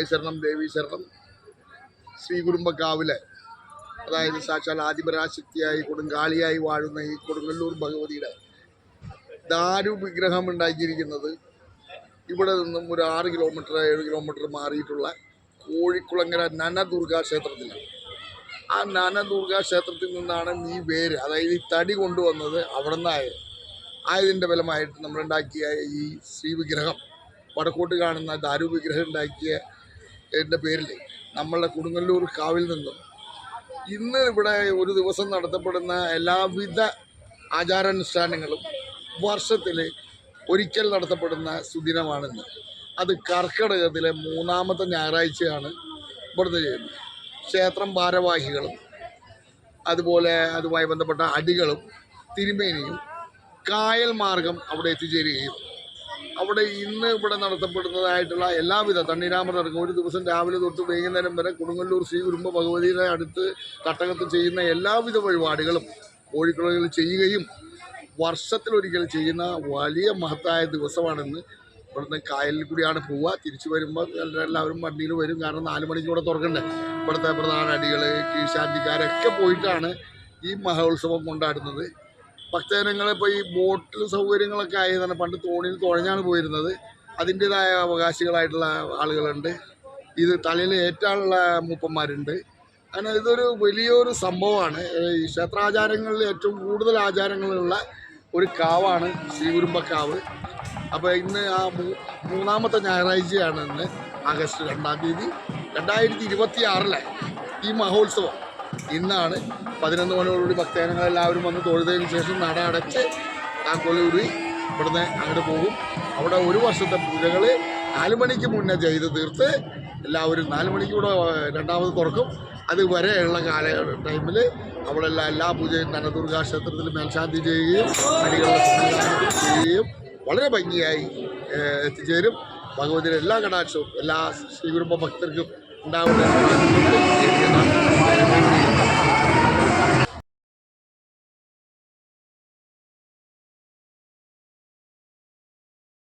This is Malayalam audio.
ശരണം ദേവി ശരണം ശ്രീകുരുമ്പക്കാവിലെ അതായത് സാക്ഷാൽ ആദിപരാശക്തിയായി കൊടുങ്കാളിയായി വാഴുന്ന ഈ കൊടുങ്ങല്ലൂർ ഭഗവതിയുടെ ദാരു വിഗ്രഹം ഉണ്ടാക്കിയിരിക്കുന്നത് ഇവിടെ നിന്നും ഒരു 6 കിലോമീറ്റർ 7 കിലോമീറ്റർ മാറിയിട്ടുള്ള കോഴിക്കുളങ്ങര നനദുർഗാ ക്ഷേത്രത്തിലാണ്. ആ നനദുർഗാ ക്ഷേത്രത്തിൽ നിന്നാണ് ഈ വേര്, അതായത് ഈ തടി കൊണ്ടുവന്നത് അവിടെ ആയതിൻ്റെ ഫലമായിട്ട് നമ്മളുണ്ടാക്കിയ ഈ ശ്രീവിഗ്രഹം, വടക്കോട്ട് കാണുന്ന ദാരു വിഗ്രഹം ഉണ്ടാക്കിയ എൻ്റെ പേരിൽ നമ്മളുടെ കൊടുങ്ങല്ലൂർ കാവിൽ നിന്നും ഇന്ന് ഇവിടെ ഒരു ദിവസം നടത്തപ്പെടുന്ന എല്ലാവിധ ആചാരാനുഷ്ഠാനങ്ങളും വർഷത്തിൽ ഒരിക്കൽ നടത്തപ്പെടുന്ന സുദിനമാണിന്ന്. അത് കർക്കിടകത്തിലെ 3ാമത്തെ ഞായറാഴ്ചയാണ് ഇവിടുന്ന് ചെയ്യുന്നത്. ക്ഷേത്രം ഭാരവാഹികളും അതുപോലെ അതുമായി ബന്ധപ്പെട്ട അടികളും തിരുമേനിയും കായൽ മാർഗം അവിടെ എത്തിച്ചേരുകയും അവിടെ ഇന്ന് ഇവിടെ നടത്തപ്പെടുന്നതായിട്ടുള്ള എല്ലാവിധ തണ്ണീരാമടക്കം ഒരു ദിവസം രാവിലെ തൊട്ട് വൈകുന്നേരം വരെ കൊടുങ്ങല്ലൂർ ശ്രീ കുരുമ്പ ഭഗവതിയുടെ അടുത്ത് തട്ടകത്ത് ചെയ്യുന്ന എല്ലാവിധ വഴിപാടുകളും കോഴിക്കുളങ്ങളിൽ ചെയ്യുകയും വർഷത്തിലൊരിക്കൽ ചെയ്യുന്ന വലിയ മഹത്തായ ദിവസമാണെന്ന്. ഇവിടുന്ന് കായലിൽ കൂടിയാണ് പോവുക. തിരിച്ചു വരുമ്പോൾ എല്ലാവരും വണ്ടിയിൽ വരും. കാരണം 4 മണിക്ക് ഇവിടെ തുറക്കണ്ടേ. ഇവിടുത്തെ പ്രധാന അടികൾ കീഴ്ശാന്തിക്കാരൊക്കെ പോയിട്ടാണ് ഈ മഹോത്സവം കൊണ്ടാടുന്നത്. ഭക്തജനങ്ങൾ ഇപ്പോൾ ഈ ബോട്ടിൽ സൗകര്യങ്ങളൊക്കെ ആയതാണ്. പണ്ട് തോണിയിൽ തുഴഞ്ഞാണ് പോയിരുന്നത്. അതിൻ്റേതായ അവകാശികളായിട്ടുള്ള ആളുകളുണ്ട്. ഇത് തലയിൽ ഏറ്റാനുള്ള മൂപ്പന്മാരുണ്ട്. അങ്ങനെ ഇതൊരു വലിയൊരു സംഭവമാണ്. ഈ ക്ഷേത്രാചാരങ്ങളിൽ ഏറ്റവും കൂടുതൽ ആചാരങ്ങളുള്ള ഒരു കാവാണ് ശ്രീകുരുമ്പക്കാവ്. അപ്പോൾ ഇന്ന് ആ 3ാമത്തെ ഞായറാഴ്ചയാണ് ഇന്ന് ആഗസ്റ്റ് 2-ാം തീയതി 2026 ഈ മഹോത്സവം ഇന്നാണ്. 11 മണിയോടുകൂടി ഭക്തജനങ്ങളെല്ലാവരും വന്ന് തൊഴുതതിന് ശേഷം നട അടച്ച് താക്കോലൂരി ഇവിടുന്ന് അങ്ങോട്ട് പോകും. അവിടെ ഒരു വർഷത്തെ പൂജകൾ 4 മണിക്ക് മുന്നേ ചെയ്ത് തീർത്ത് എല്ലാവരും 4 മണിക്ക് കൂടെ രണ്ടാമത് തുറക്കും. അതുവരെയുള്ള ടൈമിൽ അവിടെ എല്ലാ പൂജയും നനദുർഗാ ക്ഷേത്രത്തിൽ മേൽശാന്തി ചെയ്യുകയും അടികളുടെ ചെയ്യുകയും വളരെ ഭംഗിയായി എത്തിച്ചേരും. ഭഗവതിയുടെ എല്ലാ കടാക്ഷവും എല്ലാ ശ്രീകുരുമ്പ ഭക്തർക്കും ഉണ്ടാവുന്ന